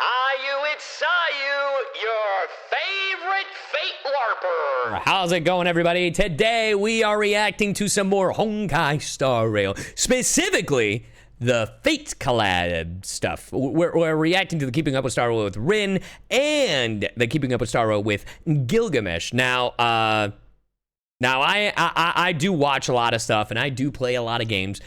It's CyYu, your favorite Fate LARPer. How's it going, everybody? Today we are reacting to some more Honkai Star Rail, specifically the Fate collab stuff. We're reacting to the Keeping Up with Star Rail with Rin and the Keeping Up with Star Rail with Gilgamesh. Now I do watch a lot of stuff and I do play a lot of games.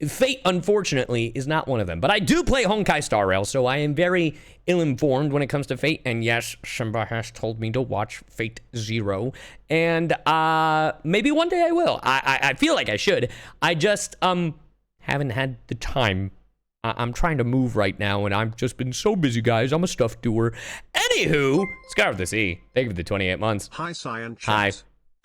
Fate, unfortunately, is not one of them. But I do play Honkai Star Rail, so I am very ill-informed when it comes to Fate. And yes, Simba has told me to watch Fate Zero. And maybe one day I will. I feel like I should. I just haven't had the time. I'm trying to move right now, and I've just been so busy, guys. I'm a stuff doer. Anywho, Scar with the C. Thank you for the 28 months. Hi, Cyan chat. Hi.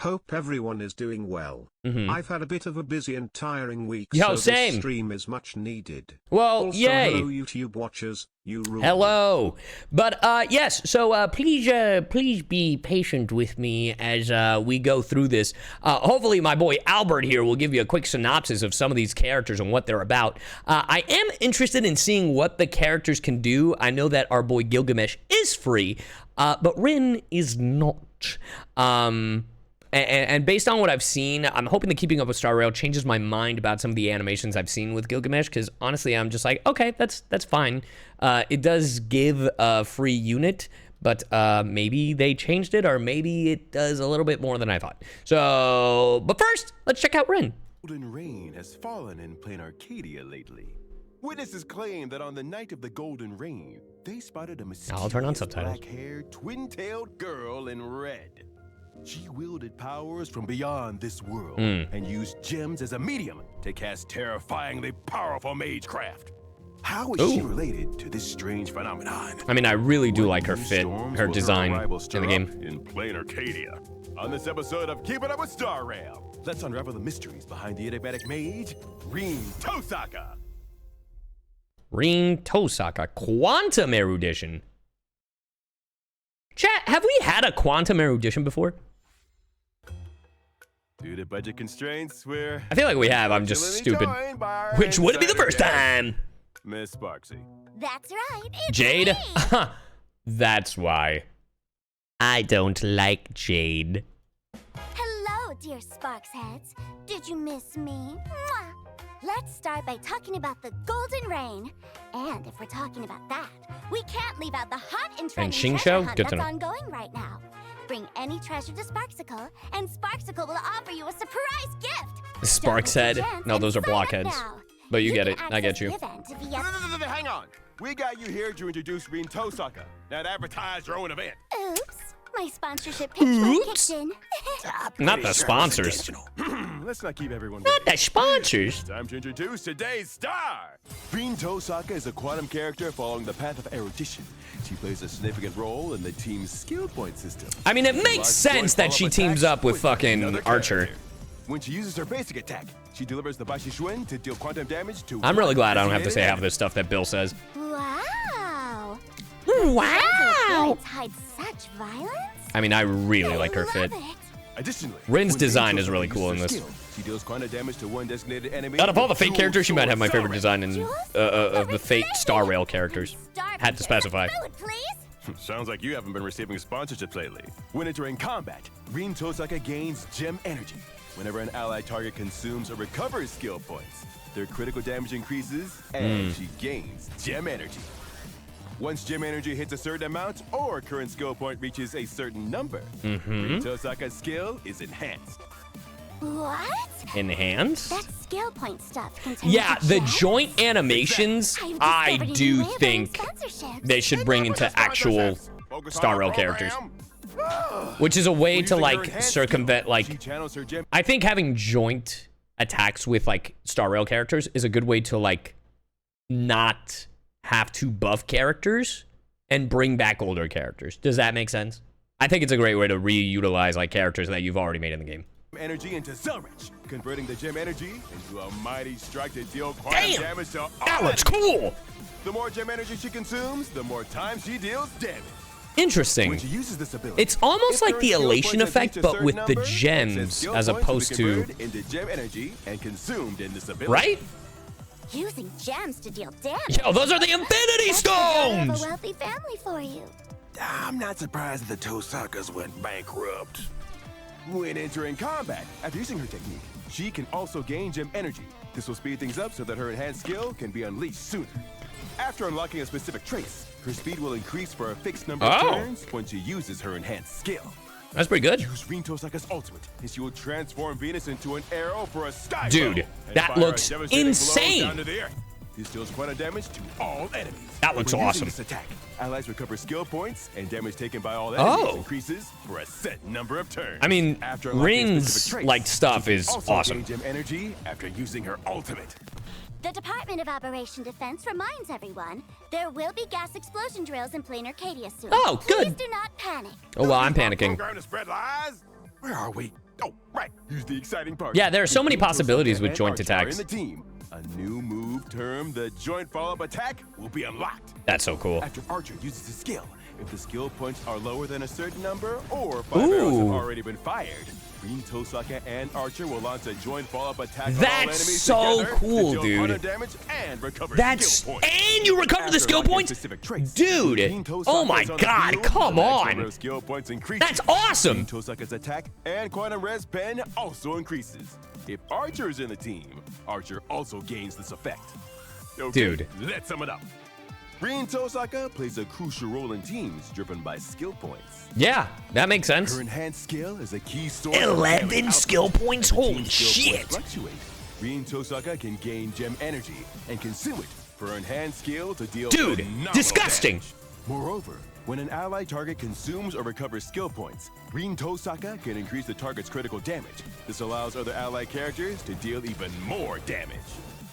Hope everyone is doing well. I've had a bit of a busy and tiring week, Yo, so same. this stream is much needed. Well, also, yay. hello YouTube watchers, you rule. Hello. But yes, so please be patient with me as we go through this. Hopefully my boy Albert here will give you a quick synopsis of some of these characters and what they're about. I am interested in seeing what the characters can do. I know that our boy Gilgamesh is free, but Rin is not. And based on what I've seen, I'm hoping the Keeping Up with Star Rail changes my mind about some of the animations I've seen with Gilgamesh, because honestly, I'm just like, okay, that's fine. It does give a free unit, but maybe they changed it, or maybe it does a little bit more than I thought. So, but first, let's check out Rin. Golden rain has fallen in plain Arcadia lately. Witnesses claim that on the night of the golden rain, they spotted a mysterious I'll turn on subtitles. black-haired, twin-tailed girl in red. She wielded powers from beyond this world and used gems as a medium to cast terrifyingly powerful magecraft. How is she related to this strange phenomenon? I mean, I really do like her fit, her design in the game. In plain Arcadia. On this episode of Keeping Up with Star Rail, let's unravel the mysteries behind the enigmatic mage, Rin Tohsaka. Rin Tohsaka, Quantum Erudition. Chat, have we had a Quantum Erudition before? Due to budget constraints, I feel like we have. I'm just stupid. Which wouldn't be the first time. Miss Sparksy. That's right. It's Jade? me. That's why. I don't like Jade. Hello, dear Sparks heads. Did you miss me? Mwah. Let's start by talking about the Golden Rain. And if we're talking about that, we can't leave out the hot and trendy Xing treasure Show? hunt Good to that's know. ongoing right now. Bring any treasure to Sparksicle, and Sparksicle will offer you a surprise gift. Sparks Don't miss head. your chance No, and those are sign up blockheads. now. But you get can it. I get access you. the event via... Hang on. We got you here to introduce Rin Tohsaka, not advertise your own event. Oops. My sponsorship pitch was kicked in. Not the sponsors. Let's not keep everyone Not waiting. the sponsors. Time to introduce today's star. Rin Tohsaka is a quantum character following the path of erudition. She plays a significant role in the team's skill point system. I mean, it makes sense that she teams up with fucking Archer. When she uses her basic attack, she delivers the Bashi Shuen to deal quantum damage to... I'm really glad I don't have to say half of this stuff that Bill says. Wow. Wow. Points hide such violence? I mean, I really like her fit. Love it. Additionally, Rin's when design Rin is really Tohsaka cool in uses this. skill, she deals quantum damage to one designated enemy. Out of all the Fate with characters, she might have my dual favorite sword. design in of the Fate Star Rail characters. Had to specify. Food, please. Sounds like you haven't been receiving sponsorships lately. When entering combat, Rin Tohsaka gains gem energy. Whenever an allied target consumes or recovers skill points, their critical damage increases and she gains gem energy. Once gem energy hits a certain amount or current skill point reaches a certain number, Rin Tohsaka's skill is enhanced. What? Enhanced? That skill point stuff contains Yeah, the gems? joint animations, I I've discovered a do new way of think getting sponsorships. they should bring into actual Star Rail characters. Which is a way to, like, circumvent, like... She channels her gem I think having joint attacks with, like, Star Rail characters is a good way to, like, not have to buff characters and bring back older characters. Does that make sense? I think it's a great way to reutilize, like, characters that you've already made in the game. energy into Zelrich, converting the gem energy into a mighty strike to deal quantum damage to all That looks enemies. cool! The more gem energy she consumes, the more time she deals damage. Interesting. When she uses this ability, It's almost if like her the skill elation points have effect, reached a but certain with the number, gems excess skill as points will be opposed to... converted into gem energy and consumed in this ability. Right? Using gems to deal damage. Yo, those are the Infinity That's the daughter of a Stones! wealthy family for you. I'm not surprised that the Tohsakas went bankrupt. When entering combat, after using her technique, she can also gain gem energy. This will speed things up so that her enhanced skill can be unleashed sooner. After unlocking a specific trace, her speed will increase for a fixed number of turns when she uses her enhanced skill. That's pretty good. Use Rin Tohsaka's ultimate, and she will transform Venus into an arrow for a sky Dude, bow, and that fire a looks devastating blow insane. down to the earth. This deals quantum damage to all enemies. That looks When using awesome. this attack, allies recover skill points, and damage taken by all enemies Oh. increases for a set number of turns. I mean, After unlocking a Rin's specific trace, like stuff she can is also awesome. gain gem energy after using her ultimate. The Department of Operation Defense reminds everyone there will be gas explosion drills in Plain Arcadia soon. Oh, good. Please do not panic. Oh, well, I'm panicking. Program to spread lies. Where are we? Oh, right. Here's the exciting part. Yeah, there are so many Rin Tohsaka possibilities with and joint Archer attacks. are in the team. A new move termed the joint follow-up attack will be unlocked. That's so cool. After Archer uses his skill, if the skill points are lower than a certain number or 5 arrows have Ooh. already been fired, Rin Tohsaka and Archer will launch a joint follow-up attack on all That's enemies so together cool, to deal dude. quantum damage and recover That's skill points. and you recover the After skill unlocking a points, specific trace, dude. Rin Tohsaka Oh my is on the God, field, come the maximum number on. of skill points increases. That's awesome. Rin Tohsaka's attack and quantum res pen also increases. If Archer is in the team, Archer also gains this effect. Okay, Dude. let's sum it up. Rin Tohsaka plays a crucial role in teams driven by skill points. Yeah, that makes sense. Her enhanced skill is a key source of 11 damage skill output. points? As the Holy team's skill shit. points fluctuate, Rin Tohsaka can gain gem energy and consume it for her enhanced skill to deal Dude, phenomenal disgusting. damage. Moreover, when an ally target consumes or recovers skill points, Rin Tohsaka can increase the target's critical damage. This allows other ally characters to deal even more damage.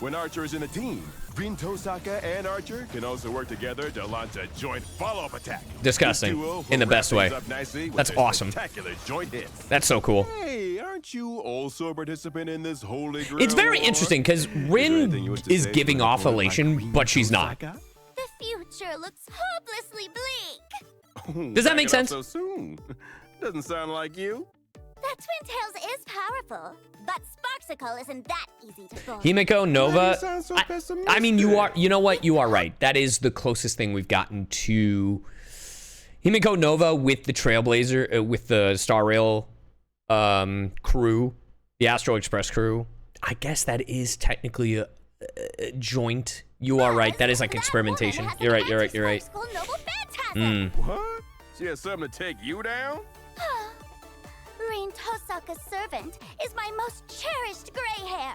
When Archer is in a team, Rin Tohsaka and Archer can also work together to launch a joint follow-up attack. Disgusting. This duo will In the wrap best way. things up nicely with That's their awesome. Spectacular joint hits. That's so cool. Hey, aren't you also a participant in this holy grail? It's very war? interesting because Is there anything you Rin wish to is say giving to an off opponent like elation, Rin but she's not. Tohsaka? The future looks hopelessly bleak. Does that Back make it up sense? So soon. Doesn't sound like you. That Twin Tails is powerful, but Sparksicle isn't that easy to bully. Himiko Why do Nova. you sound so I mean, you are. pessimistic? You know what? You are right. That is the closest thing we've gotten to Himiko Nova with the Trailblazer, with the Star Rail crew, the Astro Express crew. I guess that is technically a joint. You are right. That is like experimentation. You're right. You're right. You're right. Sparksicle Noble Phantasm. What? She has something to take you down? Rin Tohsaka's servant is my most cherished gray hair.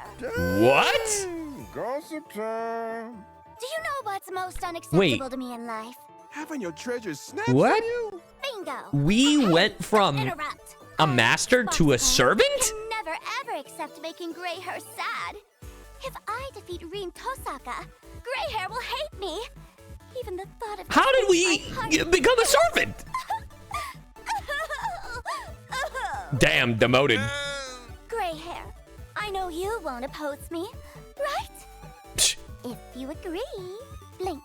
What? Gossip time. Do you know what's most unacceptable to me in life? Having your treasures snatched What? from you? Bingo. We Hey, went don't from interrupt. a master to a Sparksicle servant? can never ever accept making gray hair sad. If I defeat Rin Tohsaka, gray hair will hate me. Even the thought of How did we my heart- become a servant? Damn, demoted. Gray hair, I know you won't oppose me, right? If you agree, blink.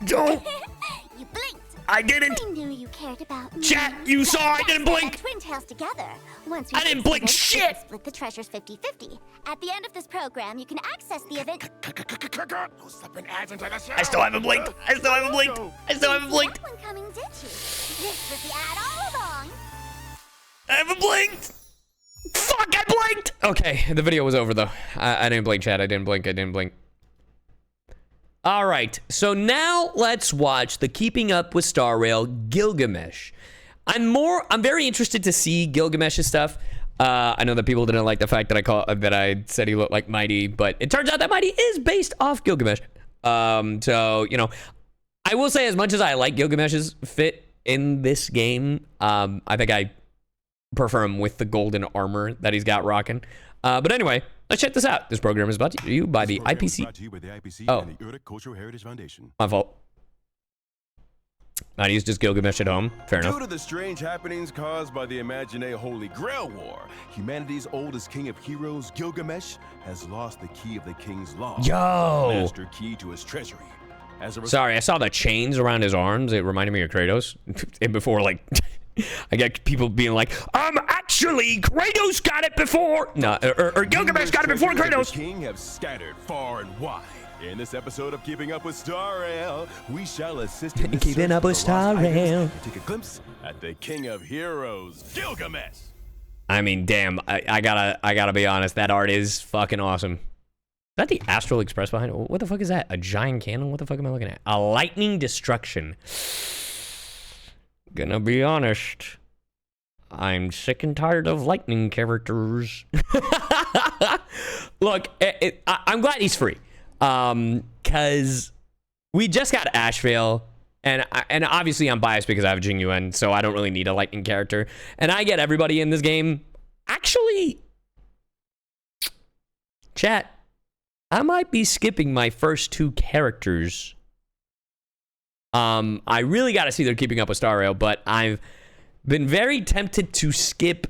Don't. You blinked. I didn't. I knew you cared about me. Chat, you saw I Let's didn't get blink. the Twin Tails together. Once we I didn't blink succeeded, we shit. can split the treasures 50-50. At the end of this program, you can access the event. No slipping ads into the show. I still haven't blinked. I still haven't blinked. I still haven't blinked. That one coming, did you? This was the ad all along. I haven't blinked. Fuck, I blinked. Okay, the video was over though. I didn't blink, chat. I didn't blink. I didn't blink. All right, so now let's watch the Keeping Up with Star Rail Gilgamesh. I'm very interested to see Gilgamesh's stuff. I know that people didn't like the fact that I said he looked like Mighty, but it turns out that Mighty is based off Gilgamesh. So, you know, I will say as much as I like Gilgamesh's fit in this game, I think I prefer him with the golden armor that he's got rocking. But anyway, let's check this out. This program is brought to you by the IPC. Brought to you by the IPC Oh. and the Uruk Cultural Heritage Foundation. My fault. Not used just Gilgamesh at home. Fair Due enough. to the strange happenings caused by the imaginary Holy Grail War, humanity's oldest king of heroes, Gilgamesh, has lost the key of the king's law. Yo! Master key to his treasury. As a result, Sorry, I saw the chains around his arms. It reminded me of Kratos. And before, like, I get people being like, at actually, Kratos got it before. No, or Gilgamesh got it before Kratos. The king have scattered far and wide. In this episode of Keeping Up with Star Rail, we shall assist in Keeping Up with Star Rail. Take a glimpse at the king of heroes, Gilgamesh. I mean, damn, I gotta be honest. That art is fucking awesome. Is that the Astral Express behind it? What the fuck is that? A giant cannon? What the fuck am I looking at? A lightning destruction. Gonna be honest. I'm sick and tired of lightning characters. Look, I'm glad he's free. Cause we just got Ashvale, and obviously I'm biased because I have Jing Yuan, so I don't really need a lightning character. And I get everybody in this game. Actually, chat, I might be skipping my first 2 characters. I really got to see they're Keeping Up with Star Rail, but I've been very tempted to skip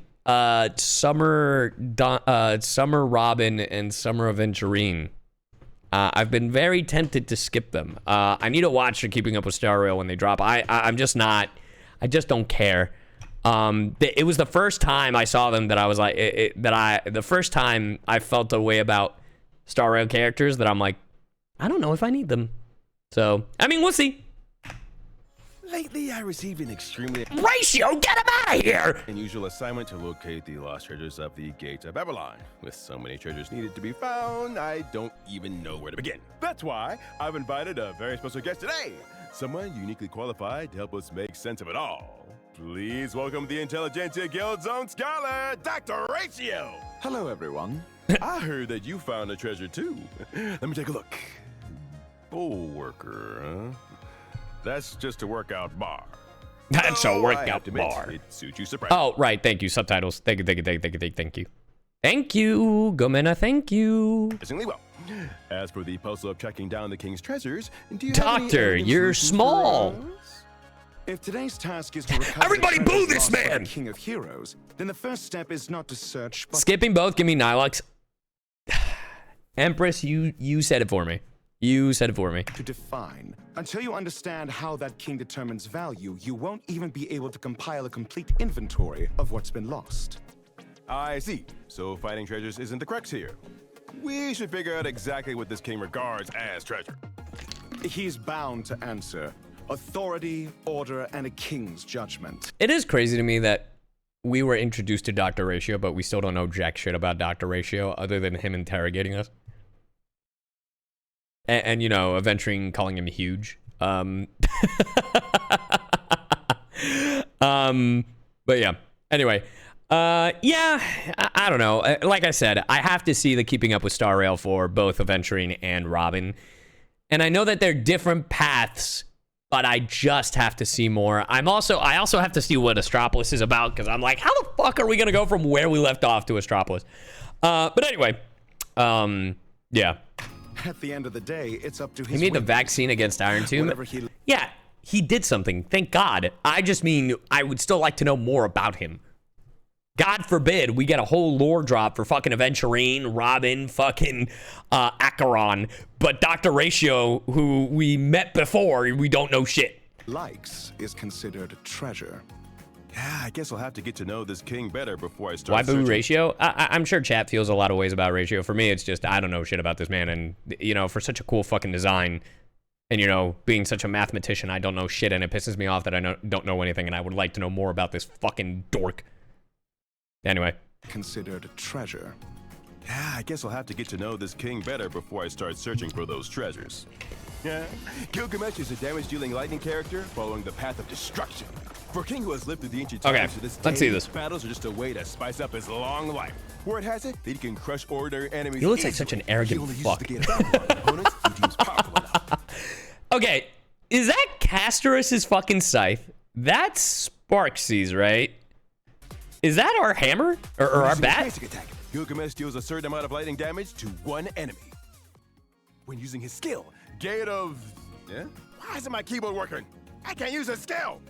Summer Robin and Summer Aventurine. I've been very tempted to skip them. I need to watch the Keeping Up with Star Rail when they drop. I'm just not. I just don't care. It was the first time I saw them that I was like, the first time I felt a way about Star Rail characters that I'm like, I don't know if I need them. So, I mean, we'll see. Lately, I received an extremely Ratio, get him out of here! unusual assignment to locate the lost treasures of the Gate of Babylon. With so many treasures needed to be found, I don't even know where to begin. That's why I've invited a very special guest today. Someone uniquely qualified to help us make sense of it all. Please welcome the Intelligentsia Guild Zone Scholar, Dr. Ratio. Hello, everyone. I heard that you found a treasure too. Let me take a look. Bulwarker, huh? That's just a workout bar. That's a I workout have to admit, bar. It suits you surprisingly. Oh, right. Thank you. Subtitles. Thank you. Thank you, Gomena. Thank you. Well. As for the puzzle of tracking down the king's treasures, do you Doctor, have any you're solutions small. for us? If today's task is to recover Everybody the boo treasures this lost by man! the King of Heroes, then the first step is not to search, but Skipping both. Give me Nilux. Empress, you said it for me. You said it for me. to define. Until you understand how that king determines value, you won't even be able to compile a complete inventory of what's been lost. I see. So finding treasures isn't the crux here. We should figure out exactly what this king regards as treasure. He's bound to answer. Authority, order, and a king's judgment. It is crazy to me that we were introduced to Dr. Ratio, but we still don't know jack shit about Dr. Ratio other than him interrogating us. And you know, eventually calling him huge. But yeah. Anyway. Yeah, I don't know. Like I said, I have to see the Keeping Up with Star Rail for both Aventurine and Robin. And I know that they're different paths, but I just have to see more. I also have to see what Astropolis is about, because I'm like, how the fuck are we going to go from where we left off to Astropolis? But anyway, yeah. At the end of the day, it's up to his He made the whim. vaccine against Iron Tomb. Whatever he- Yeah, he did something. Thank God. I just mean I would still like to know more about him. God forbid we get a whole lore drop for fucking Aventurine, Robin, fucking Acheron. But Dr. Ratio, who we met before, we don't know shit. likes is considered treasure. Yeah, I guess I'll have to get to know this king better before I start Why boo searching. Ratio? I'm sure chat feels a lot of ways about Ratio. For me, it's just I don't know shit about this man. And, you know, for such a cool fucking design and, you know, being such a mathematician, I don't know shit. And it pisses me off that I don't know anything. And I would like to know more about this fucking dork. Anyway. Considered treasure. Yeah, I guess I'll have to get to know this king better before I start searching for those treasures. Yeah, Gilgamesh is a damage-dealing lightning character following the path of destruction. For a king who has lived through the ancient times Okay, to this let's day, see this. battles are just a way to spice up his long life. Word has it that he can crush ordinary enemies. He looks like easily. such an arrogant He only uses fuck. the Gate of Babylon on opponents he deems powerful enough. Okay, is that Castorus's fucking scythe? That's Sparksy's, right? Is that our hammer? Or our Using a bat? basic attack, Gilgamesh deals a certain amount of lightning damage to one enemy. When using his skill, Gate of... Yeah? Why isn't my keyboard working? I can't use a skill!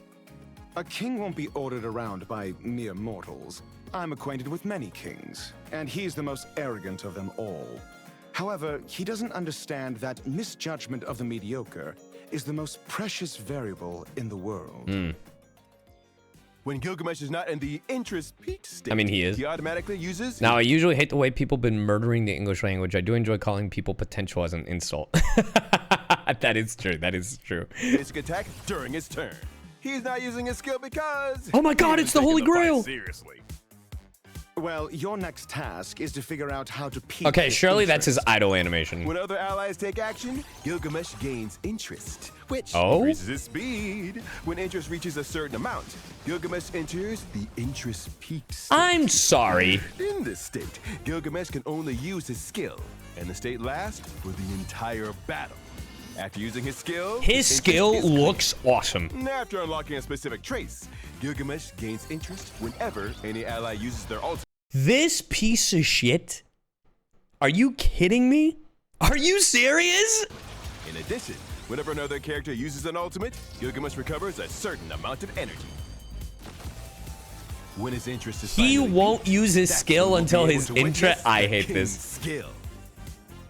A king won't be ordered around by mere mortals. I'm acquainted with many kings, and he's the most arrogant of them all. However, he doesn't understand that misjudgment of the mediocre is the most precious variable in the world. When Gilgamesh is not in the interest peak state, I mean, he is. He automatically uses. Now, I usually hate the way people have been murdering the English language. I do enjoy calling people potential as an insult. That is true. That is true. Basic attack during his turn. He's not using his skill because. Oh my God, it's the Holy Grail. Seriously. Well, your next task is to figure out how to pique Okay, his surely that's his interest. idle animation. When other allies take action, Gilgamesh gains interest, which Oh? increases his speed. When interest reaches a certain amount, Gilgamesh enters the interest peak state. I'm sorry. In this state, Gilgamesh can only use his skill, and the state lasts for the entire battle. After using his skill, His interest skill is looks awesome. After unlocking a specific trace, Gilgamesh gains interest whenever any ally uses their ultimate. This piece of shit? Are you kidding me? Are you serious? In addition, whenever another character uses an ultimate, Gilgamesh recovers a certain amount of energy. When his interest is He finally won't peaked, use his that's skill when we'll until be able his to intra- witness I the hate king's this. skill.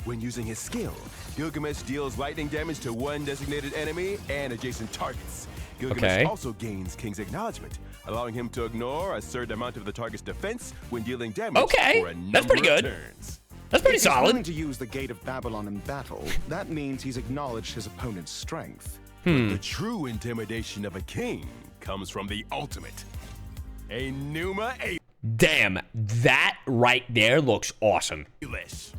When using his skill, Gilgamesh deals lightning damage to one designated enemy and adjacent targets. Gilgamesh Okay. also gains King's acknowledgement, allowing him to ignore a certain amount of the target's defense when dealing damage Okay, for a number that's pretty of good. turns. That's pretty If he's willing solid. to use the Gate of Babylon in battle, that means he's acknowledged his opponent's strength. The true intimidation of a king comes from the ultimate. A Numa Damn, that right there looks awesome. Alish.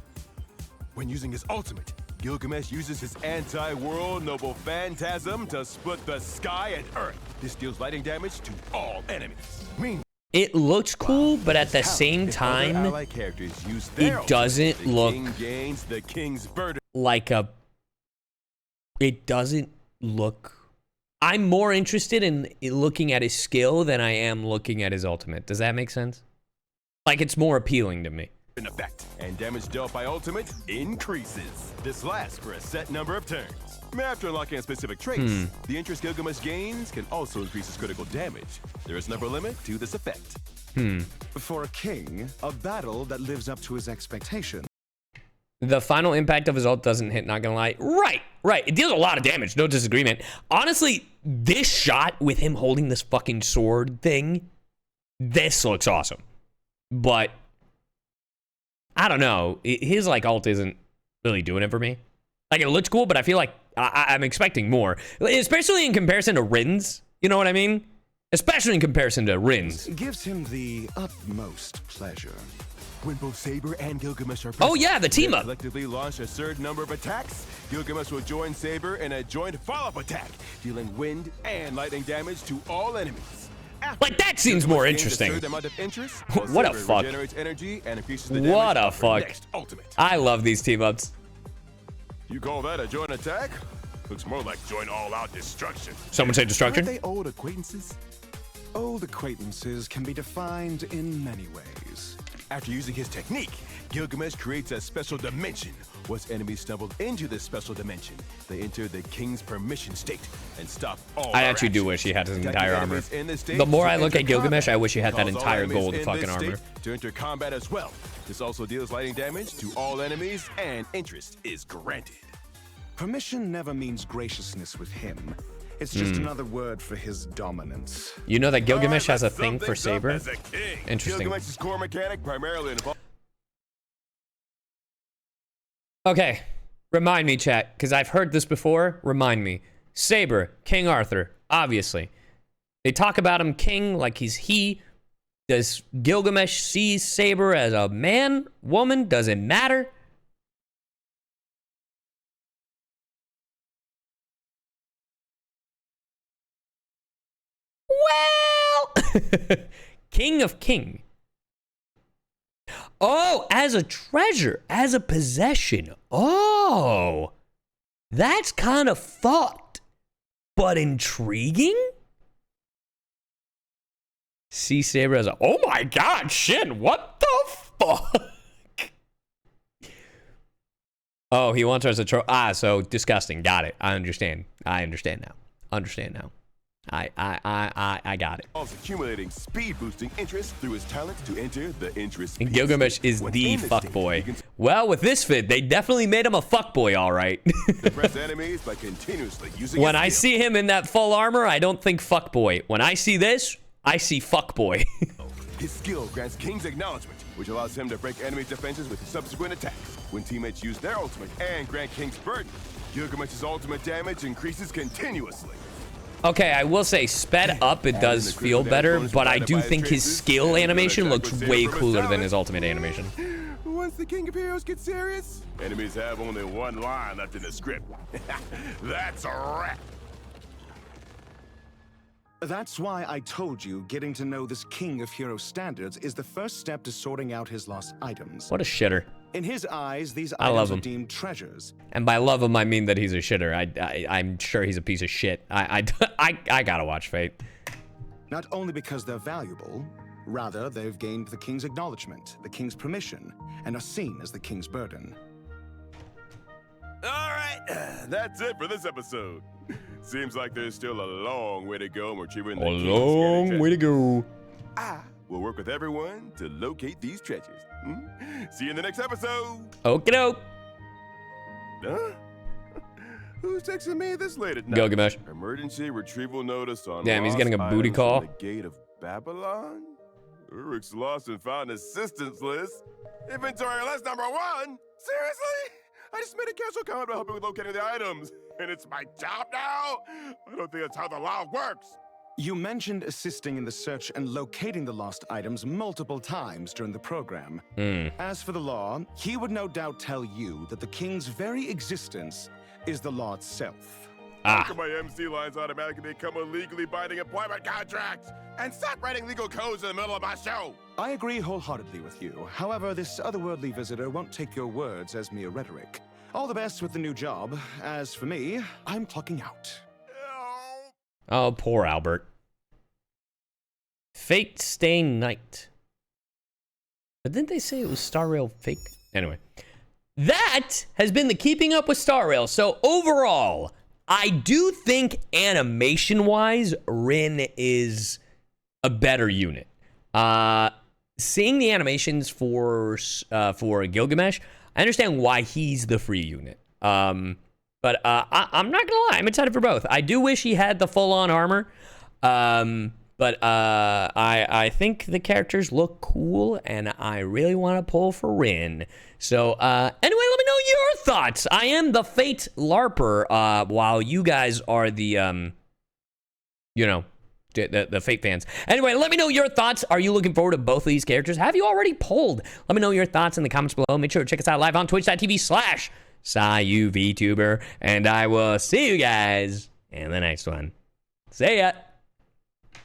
When using his ultimate, Gilgamesh uses his anti-world noble phantasm to split the sky and earth. This deals lightning damage to all enemies. Meanwhile, It looks cool, but at the same if other time, ally characters use their it doesn't ultimate, the look king gains the king's burden. like a... It doesn't look... I'm more interested in looking at his skill than I am looking at his ultimate. Does that make sense? Like, it's more appealing to me. In effect, and damage dealt by ultimate increases. This lasts for a set number of turns. After unlocking a specific trace, the interest Gilgamesh gains can also increase his critical damage. There is never a limit to this effect. For a king, a battle that lives up to his expectations The final impact of his ult doesn't hit, not gonna lie. Right. It deals a lot of damage, no disagreement. Honestly, this shot with him holding this fucking sword thing, this looks awesome. But, I don't know. His, like, ult isn't really doing it for me. Like, it looks cool, but I feel like I'm expecting more. Especially in comparison to Rin's. You know what I mean? Especially in comparison to Rin's. gives him the utmost pleasure. When both Saber and Gilgamesh are present, Oh, yeah, the team they up. collectively launch a certain number of attacks. Gilgamesh will join Saber in a joint follow-up attack, dealing wind and lightning damage to all enemies. After, Like, that seems more Gilgamesh gains interesting. A certain amount of interest, What a Saber fuck. regenerates energy and increases the What damage a of her fuck. next ultimate. I love these team-ups. You call that a joint attack? Looks more like joint all-out destruction. Someone say Aren't destruction? they old acquaintances? Old acquaintances can be defined in many ways. After using his technique, Gilgamesh creates a special dimension. Once enemies stumble into this special dimension, they enter the king's permission state and stop all I their actually do actions. wish he had his Attacking entire enemies armor. in this state The more to I look enter at Gilgamesh, combat. I wish he had that Cause all entire enemies gold in fucking this armor. state to enter combat as well. This also deals lightning damage to all enemies, and interest is granted. Permission never means graciousness with him. It's just another word for his dominance. You know that Gilgamesh Alright, has a let's thing sum for things up Saber? as a king. Interesting. Gilgamesh's core mechanic primarily involves. Okay, remind me, chat, because I've heard this before. Remind me. Saber, King Arthur, obviously. They talk about him king like he's he. Does Gilgamesh see Saber as a man, woman? Does it matter? Well, King of King. Oh, as a treasure, as a possession. Oh, that's kind of fucked, but intriguing. See Saber as a, oh my god, shit, what the fuck? Oh, he wants her as a so disgusting. Got it. I understand. I understand now. I got it. Accumulating speed-boosting interest through his talent to enter the interest. And peak Gilgamesh state. is When the in this state, he fuckboy. can Well, with this fit, they definitely made him a fuckboy, all right. suppress enemies by continuously using When his I skill. see him in that full armor, I don't think fuckboy. When I see this, I see fuckboy. His skill grants King's acknowledgement, which allows him to break enemy defenses with subsequent attacks. When teammates use their ultimate and grant King's burden, Gilgamesh's ultimate damage increases continuously. Okay, I will say, sped up, it does feel better, but I do think his skill animation looks way cooler than his ultimate animation. Once the King of Heroes gets serious, enemies have only one line left in the script. That's a wrap. That's why I told you getting to know this King of Hero standards is the first step to sorting out his lost items. What a shitter. In his eyes, these I love items are him. deemed treasures. And by love him, I mean that he's a shitter. I'm sure he's a piece of shit. I gotta watch Fate. Not only because they're valuable, rather they've gained the King's acknowledgement, the King's permission, and are seen as the King's burden. All right, that's it for this episode. Seems like there's still a long way to go in retrieving the King's long way to go. We'll work with everyone to locate these treasures. See you in the next episode. Okie doke. Huh? Who's texting me this late at night? Gilgamesh. Emergency retrieval notice on Damn, he's lost getting a booty items call. from the Gate of Babylon? Urik's lost and found assistance list. Inventory list number 1? Seriously? I just made a casual comment about helping with locating the items. And it's my job now? I don't think that's how the law works. You mentioned assisting in the search and locating the lost items multiple times during the program. As for the law, he would no doubt tell you that the King's very existence is the law itself. How come my MC lines automatically become a legally binding employment contract? And stop writing legal codes in the middle of my show! I agree wholeheartedly with you. However, this otherworldly visitor won't take your words as mere rhetoric. All the best with the new job. As for me, I'm clocking out. Oh, poor Albert. Fate Stay Night. But didn't they say it was Star Rail fake? Anyway. That has been the Keeping Up with Star Rail. So overall, I do think animation-wise, Rin is a better unit. Seeing the animations for Gilgamesh, I understand why he's the free unit. But I'm not gonna lie, I'm excited for both. I do wish he had the full-on armor, but I think the characters look cool, and I really want to pull for Rin. So anyway, let me know your thoughts. I am the Fate LARPer, while you guys are the the Fate fans. Anyway, let me know your thoughts. Are you looking forward to both of these characters? Have you already polled? Let me know your thoughts in the comments below. Make sure to check us out live on twitch.tv/CyYuVtuber. And I will see you guys in the next one. See ya.